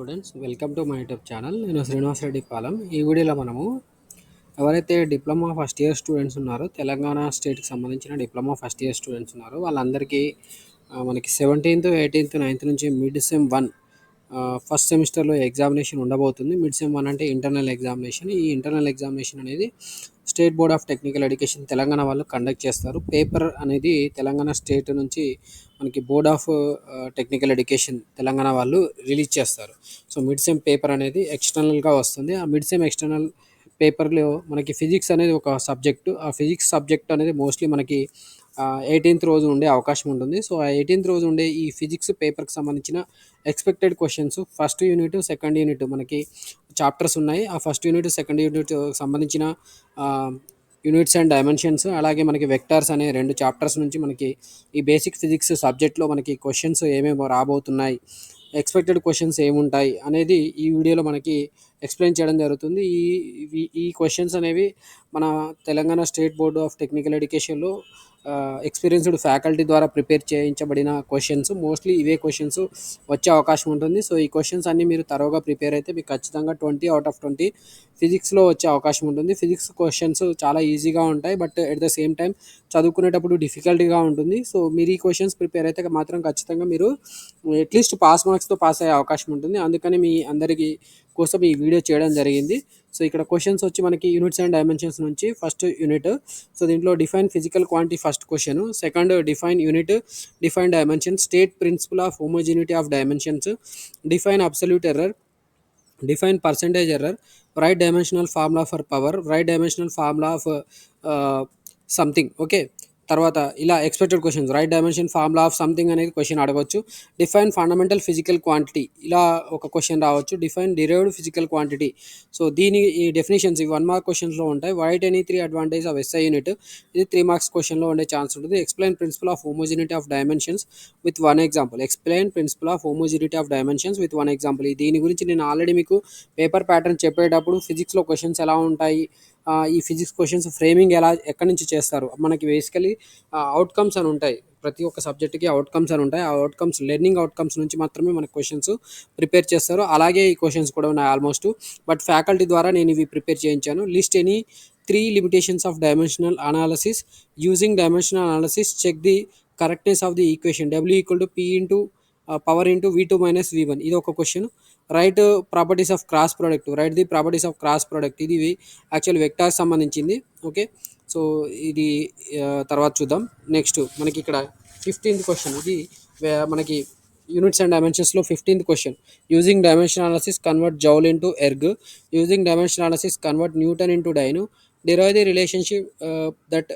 Students, welcome to my YouTube channel. నేను శ్రీనివాస్ రెడ్డి పాలెం. ఈ వీడియోలో మనము ఎవరైతే డిప్లొమా ఫస్ట్ ఇయర్ స్టూడెంట్స్ ఉన్నారో, తెలంగాణ స్టేట్కి సంబంధించిన డిప్లొమా ఫస్ట్ ఇయర్ స్టూడెంట్స్ ఉన్నారో వాళ్ళందరికీ మనకి 17th, 18th, 9th నుంచి మిడ్ సెమ్ 1 ఫస్ట్ సెమిస్టర్లో ఎగ్జామినేషన్ ఉండబోతుంది. మిడ్ సెమ్ 1 అంటే ఇంటర్నల్ ఎగ్జామినేషన్. ఈ ఇంటర్నల్ ఎగ్జామినేషన్ అనేది state board of technical education Telangana వాళ్ళు కండక్ట్ చేస్తారు. పేపర్ అనేది తెలంగాణ స్టేట్ నుంచి మనకి board of technical education Telangana వాళ్ళు రిలీజ్ చేస్తారు. సో మిడ్ సెమ్ పేపర్ అనేది ఎక్స్టర్నల్గా వస్తుంది. ఆ మిడ్ సెమ్ ఎక్స్టర్నల్ పేపర్లో మనకి ఫిజిక్స్ అనేది ఒక సబ్జెక్టు. ఆ ఫిజిక్స్ సబ్జెక్ట్ అనేది మోస్ట్లీ మనకి 18th రోజు ఉండే అవకాశం ఉంటుంది. సో ఆ 18th రోజు ఉండే ఈ ఫిజిక్స్ పేపర్కి సంబంధించిన expected questions first unit, second unit మనకి చాప్టర్స్ ఉన్నాయి. ఆ ఫస్ట్ యూనిట్, సెకండ్ యూనిట్ సంబంధించిన యూనిట్స్ అండ్ డైమెన్షన్స్, అలాగే మనకి వెక్టార్స్ అనే 2 చాప్టర్స్ నుంచి మనకి ఈ బేసిక్ ఫిజిక్స్ సబ్జెక్ట్లో మనకి క్వశ్చన్స్ ఏమేమో రాబోతున్నాయి, ఎక్స్పెక్టెడ్ క్వశ్చన్స్ ఏముంటాయి అనేది ఈ వీడియోలో మనకి ఎక్స్ప్లెయిన్ చేయడం జరుగుతుంది. ఈ క్వశ్చన్స్ అనేవి మన Telangana state board of technical ఎడ్యుకేషన్లో ఎక్స్పీరియన్స్డ్ ఫ్యాకల్టీ ద్వారా ప్రిపేర్ చేయించబడిన క్వశ్చన్స్. మోస్ట్లీ ఇవే క్వశ్చన్స్ వచ్చే అవకాశం ఉంటుంది. సో ఈ క్వశ్చన్స్ అన్నీ మీరు తరోగా ప్రిపేర్ అయితే మీకు ఖచ్చితంగా 20/20 ఫిజిక్స్లో వచ్చే అవకాశం ఉంటుంది. ఫిజిక్స్ క్వశ్చన్స్ చాలా ఈజీగా ఉంటాయి, but at the same time చదువుకునేటప్పుడు డిఫికల్టీగా ఉంటుంది. సో మీరు ఈ క్వశ్చన్స్ ప్రిపేర్ అయితే మాత్రం ఖచ్చితంగా మీరు అట్లీస్ట్ పాస్ మార్క్స్తో పాస్ అయ్యే అవకాశం ఉంటుంది. అందుకని మీ అందరికీ కోసం ఈ వీడియో చేయడం జరిగింది. సో ఇక్కడ క్వశ్చన్స్ వచ్చి మనకి యూనిట్స్ అండ్ డైమెన్షన్స్ నుంచి ఫస్ట్ యూనిట్. సో దీంట్లో define physical quantity first question, second define unit, define dimension, state principle of homogeneity of dimensions, define absolute error, define percentage error, write dimensional formula for power, write dimensional formula of something. Okay, తర్వాత ఇలా expected questions, write dimension formula of something అనేది question అడగవచ్చు. Define fundamental physical quantity, ఇలా ఒక question రావచ్చు. Define derived physical quantity. So దీని ఈ definitions 1 mark క్వశ్చన్స్లో ఉంటాయి. Write any 3 advantage of SI unit, ఇది 3 మార్క్స్ క్వశ్చన్లో ఉండే ఛాన్స్ ఉంటుంది. Explain principle of homogeneity of dimensions with 1 example, explain principle of homogeneity of dimensions with 1 example. దీని గురించి నేను ఆల్రెడీ మీకు పేపర్ ప్యాటర్న్ చెప్పేటప్పుడు ఫిజిక్స్లో క్వశ్చన్స్ ఎలా ఉంటాయి, ఈ ఫిజిక్స్ క్వశ్చన్స్ ఫ్రేమింగ్ ఎలా ఎక్కడి నుంచి చేస్తారు, మనకి బేసికలీ అవుట్కమ్స్ అని ఉంటాయి. ప్రతి ఒక్క సబ్జెక్ట్కి అవుట్కమ్స్ అని ఉంటాయి. ఆ అవుట్కమ్స్, లెర్నింగ్ అవుట్కమ్స్ నుంచి మాత్రమే మనకు క్వశ్చన్స్ ప్రిపేర్ చేస్తారు. అలాగే ఈ క్వశ్చన్స్ కూడా ఉన్నాయి ఆల్మోస్ట్, బట్ ఫ్యాకల్టీ ద్వారా నేను ఇవి ప్రిపేర్ చేయించాను. List any 3 limitations of dimensional analysis, using dimensional analysis check the correctness of the equation W = P into power into V2 - V1. ఇది ఒక question. Write properties of cross product, write the properties of cross product, ఇది actual vectors సంబంధించింది. Okay, so ఇది తర్వాత చూద్దాం. Next మనకి ఇక్కడ 15th question, ఇది మనకి యూనిట్స్ అండ్ డైమెన్షన్స్లో 15th question. Using dimension analysis convert joule into erg, using dimension analysis convert newton into dyne, derive the relationship that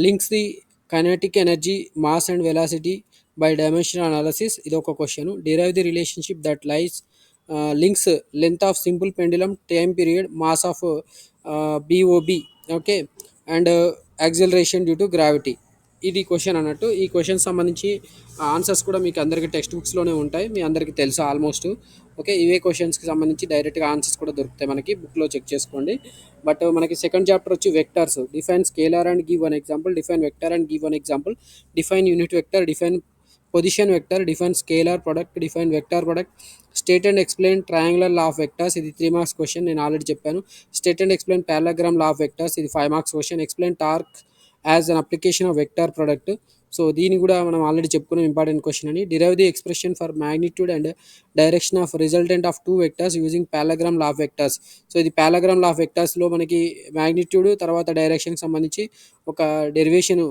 links the kinetic energy, mass and velocity by dimensional analysis, ఇది ఒక question. Derive the relationship that lies links length of simple pendulum, time period, mass of BOB, okay, and acceleration due to gravity. ఇది question అన్నట్టు. ఈ question సంబంధించి answers కూడా మీకు అందరికీ text బుక్స్లోనే ఉంటాయి, మీ అందరికీ తెలుసు ఆల్మోస్ట్. ఓకే, ఇవే క్వశ్చన్స్కి సంబంధించి డైరెక్ట్గా ఆన్సర్స్ కూడా దొరుకుతాయి మనకి, బుక్లో చెక్ చేసుకోండి. బట్ మనకి సెకండ్ చాప్టర్ వచ్చి vectors. Define scalar and give 1 example, define vector and give 1 example, define unit vector, define position vector, define scalar product, define vector product, state and explain triangular law of vectors, ఇది 3 marks question, నేను already చెప్పాను. State and explain parallelogram law of vectors, ఇది 5 marks question. Explain torque as an application of vector product, so దీన్ని కూడా మనం already చెప్పుకున్నాం, important question అని. Derive the expression for magnitude and direction of resultant of 2 vectors using parallelogram law of vectors. So ఇది parallelogram law of వెక్టర్స్లో మనకి magnitude తర్వాత డైరెక్షన్కి సంబంధించి ఒక డెరివేషన్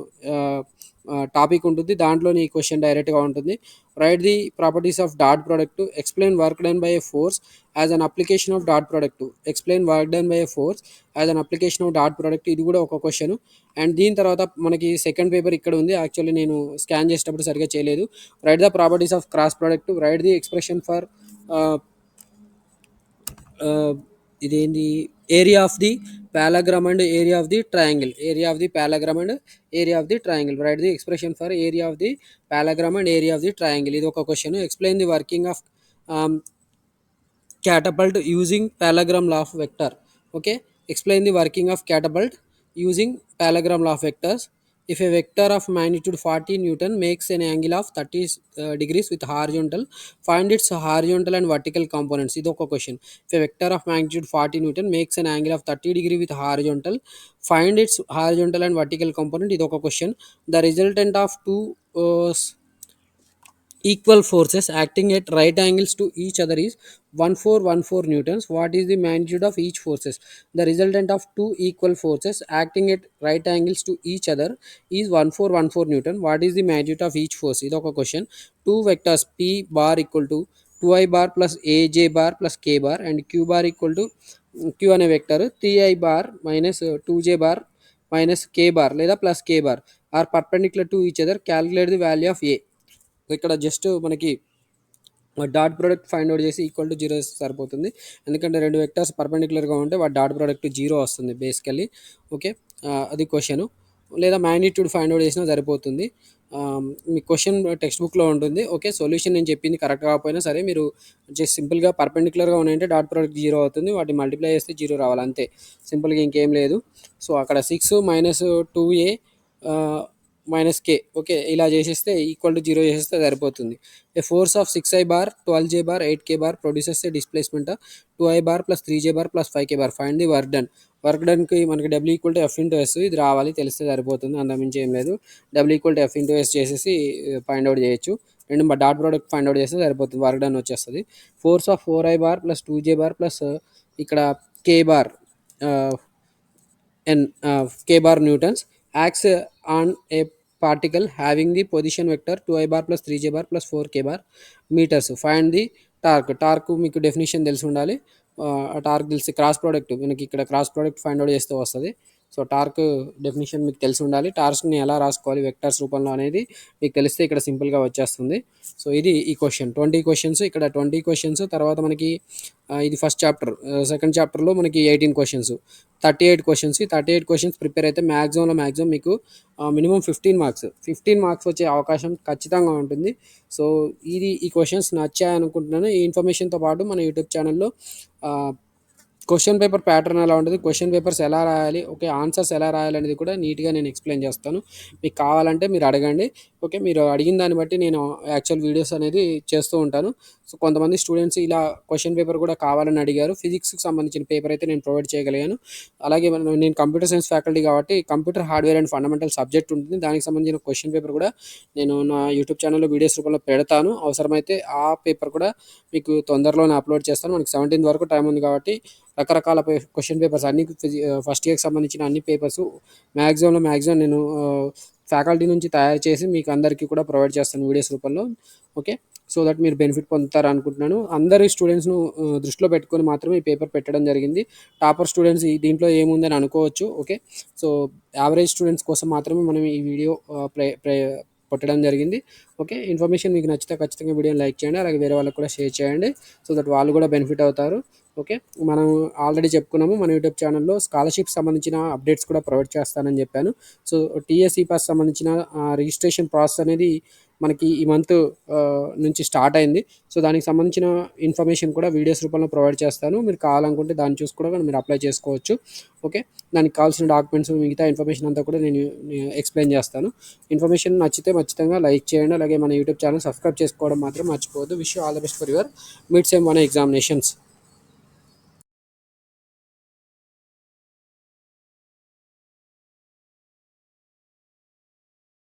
టాపిక్ ఉంటుంది, దాంట్లోని ఈ క్వశ్చన్ డైరెక్ట్గా ఉంటుంది. Right the properties of dot product, explain work done by A force as an application of dot product, explain work done by A force as an application of dot product, ఇది కూడా ఒక question. And దీని తర్వాత మనకి second paper ఇక్కడ ఉంది, actually నేను scan చేసేటప్పుడు సరిగ్గా చేయలేదు. Write the properties of cross product, write the expression for ఇదేంటి area of the parallelogram and area of the triangle, area of the parallelogram and area of the triangle, write the expression for area of the parallelogram and area of the triangle, ఇది ఒక question. Explain the working of catapult using parallelogram law of vector. Okay, explain the working of catapult using parallelogram law of vectors. If a vector of magnitude 40 Newton makes an angle of 30 degrees with horizontal, find its horizontal and vertical components. This is a question. If a vector of magnitude 40 Newton makes an angle of 30 degree with horizontal, find its horizontal and vertical component. This is a question. The resultant of two equal forces acting at right angles to each other is 1414 newtons. What is the magnitude of each forces? The resultant of two equal forces acting at right angles to each other is 1414 newton. What is the magnitude of each force? This is a question. Two vectors p bar equal to 2i bar plus aj bar plus k bar and q bar equal to q అనే vector 3i bar minus 2j bar minus k bar లేదా plus k bar are perpendicular to each other. Calculate the value of a. ఇక్కడ just మనకి dot product find out చేసి equal to zero సరిపోతుంది. ఎందుకంటే రెండు vectors పర్పెండిక్యులర్గా ఉంటే వాటి dot product zero వస్తుంది బేసికల్లీ. ఓకే, అది క్వశ్చన్. లేదా మ్యాగ్నిట్యూడ్ ఫైండ్ అవుట్ చేసినా సరిపోతుంది. మీ క్వశ్చన్ టెక్స్ట్ బుక్లో ఉంటుంది. ఓకే, సొల్యూషన్ నేను చెప్పింది కరెక్ట్ కాకపోయినా సరే మీరు జస్ట్ సింపుల్గా పర్పెండిక్యులర్గా ఉన్నాయంటే డాట్ ప్రోడక్ట్ జీరో అవుతుంది, వాటి మల్టిప్లై చేస్తే జీరో రావాలి అంతే, సింపుల్గా ఇంకేం లేదు. సో అక్కడ 6 మైనస్ 2a మైనస్ కే, ఓకే, ఇలా చేసేస్తే ఈక్వల్ టు జీరో చేసేస్తే సరిపోతుంది. A force of 6i bar 12j bar 8k bar produces a displacement 2i bar plus 3j bar plus 5k bar. Find the work done. Work డన్కి మనకి W equal to F into S ఇది రావాలి, తెలిస్తే సరిపోతుంది, అంతమించి ఏం లేదు. W equal to F into S చేసేసి ఫైండ్ అవుట్ చేయొచ్చు. రెండు డాట్ ప్రోడక్ట్ ఫైండ్ అవుట్ చేస్తే సరిపోతుంది, వర్క్ డన్ వచ్చేస్తుంది. Force of 4i bar plus 2j bar plus ఇక్కడ k bar n k bar newtons acts on a particle having the position vector 2i bar plus 3j bar plus 4k bar meters. Find the torque మీకు definition తెలిసి ఉండాలి. ఆ torque తెలిసి cross product మనకి ఇక్కడ cross product find out చేస్తే వస్తుంది. So torque definition మీకు తెలిసి ఉండాలి. టార్క్స్ని ఎలా రాసుకోవాలి వెక్టర్స్ రూపంలో అనేది మీకు తెలిస్తే ఇక్కడ సింపుల్గా వచ్చేస్తుంది. సో ఇది ఈ క్వశ్చన్ 20 క్వశ్చన్స్, ఇక్కడ 20 క్వశ్చన్స్. తర్వాత మనకి ఇది ఫస్ట్ చాప్టర్. సెకండ్ చాప్టర్లో మనకి 18 క్వశ్చన్స్, 38 క్వశ్చన్స్. ఈ 38 క్వశ్చన్స్ ప్రిపేర్ అయితే మ్యాక్సిమం మీకు మినిమం 15 మార్క్స్ వచ్చే అవకాశం ఖచ్చితంగా ఉంటుంది. సో ఈ క్వశ్చన్స్ నచ్చాయి అనుకుంటున్నాను. ఈ ఇన్ఫర్మేషన్తో పాటు మన యూట్యూబ్ ఛానల్లో క్వశ్చన్ పేపర్ ప్యాటర్న్ ఎలా ఉంటుంది, క్వశ్చన్ పేపర్స్ ఎలా రాయాలి, ఓకే, ఆన్సర్స్ ఎలా రాయాలి అనేది కూడా నీట్గా నేను ఎక్స్ప్లెయిన్ చేస్తాను. మీకు కావాలంటే మీరు అడగండి. ఓకే, మీరు అడిగిన దాన్ని బట్టి నేను యాక్చువల్ వీడియోస్ అనేది చేస్తూ ఉంటాను. సో కొంతమంది స్టూడెంట్స్ ఇలా క్వశ్చన్ పేపర్ కూడా కావాలని అడిగారు. ఫిజిక్స్కి సంబంధించిన పేపర్ అయితే నేను ప్రొవైడ్ చేయగలిగాను. అలాగే నేను కంప్యూటర్ సైన్స్ ఫ్యాకల్టీ కాబట్టి computer hardware and fundamental subject ఉంటుంది, దానికి సంబంధించిన క్వశ్చన్ పేపర్ కూడా నేను నా యూట్యూబ్ ఛానల్లో వీడియోస్ రూపంలో పెడతాను. అవసరమైతే ఆ పేపర్ కూడా మీకు తొందరలోనే అప్లోడ్ చేస్తాను. మనకి 17th వరకు టైం ఉంది కాబట్టి రకరకాల క్వశ్చన్ పేపర్స్ అన్ని ఫస్ట్ ఇయర్కి సంబంధించిన అన్ని పేపర్స్ మ్యాక్సిమం నేను ఫ్యాకల్టీ నుంచి తయారు చేసి మీకు అందరికీ కూడా ప్రొవైడ్ చేస్తాను వీడియోస్ రూపంలో. ఓకే, సో దట్ మీరు బెనిఫిట్ పొందుతారు అనుకుంటున్నాను. అందరి స్టూడెంట్స్ను దృష్టిలో పెట్టుకొని మాత్రమే ఈ పేపర్ పెట్టడం జరిగింది. టాపర్ స్టూడెంట్స్ దీంట్లో ఏముందని అనుకోవచ్చు. ఓకే, సో యావరేజ్ స్టూడెంట్స్ కోసం మాత్రమే మనం ఈ వీడియో పెట్టడం జరిగింది. ఓకే, ఇన్ఫర్మేషన్ మీకు నచ్చితే ఖచ్చితంగా వీడియోని లైక్ చేయండి, అలాగే వేరే వాళ్ళకి కూడా షేర్ చేయండి, సో దట్ వాళ్ళు కూడా బెనిఫిట్ అవుతారు. ఓకే, మనం ఆల్రెడీ చెప్పుకున్నాము మన యూట్యూబ్ ఛానల్లో స్కాలర్షిప్ సంబంధించిన అప్డేట్స్ కూడా ప్రొవైడ్ చేస్తానని చెప్పాను. సో టీఎస్ఈ పాస్ సంబంధించిన రిజిస్ట్రేషన్ ప్రాసెస్ అనేది మనకి ఈ మంత్ నుంచి స్టార్ట్ అయింది. సో దానికి సంబంధించిన ఇన్ఫర్మేషన్ కూడా వీడియోస్ రూపంలో ప్రొవైడ్ చేస్తాను. మీరు కావాలనుకుంటే దాన్ని చూసి కూడా మీరు అప్లై చేసుకోవచ్చు. ఓకే, దానికి కావాల్సిన డాక్యుమెంట్స్ మిగతా ఇన్ఫర్మేషన్ అంతా కూడా నేను ఎక్స్ప్లెయిన్ చేస్తాను. ఇన్ఫర్మేషన్ నచ్చితే ఖచ్చితంగా లైక్ చేయండి, అలాగే మన యూట్యూబ్ ఛానల్ సబ్స్క్రైబ్ చేసుకోవడం మాత్రం మర్చిపోవద్దు. Wish you all the best for your mid sem 1 examinations.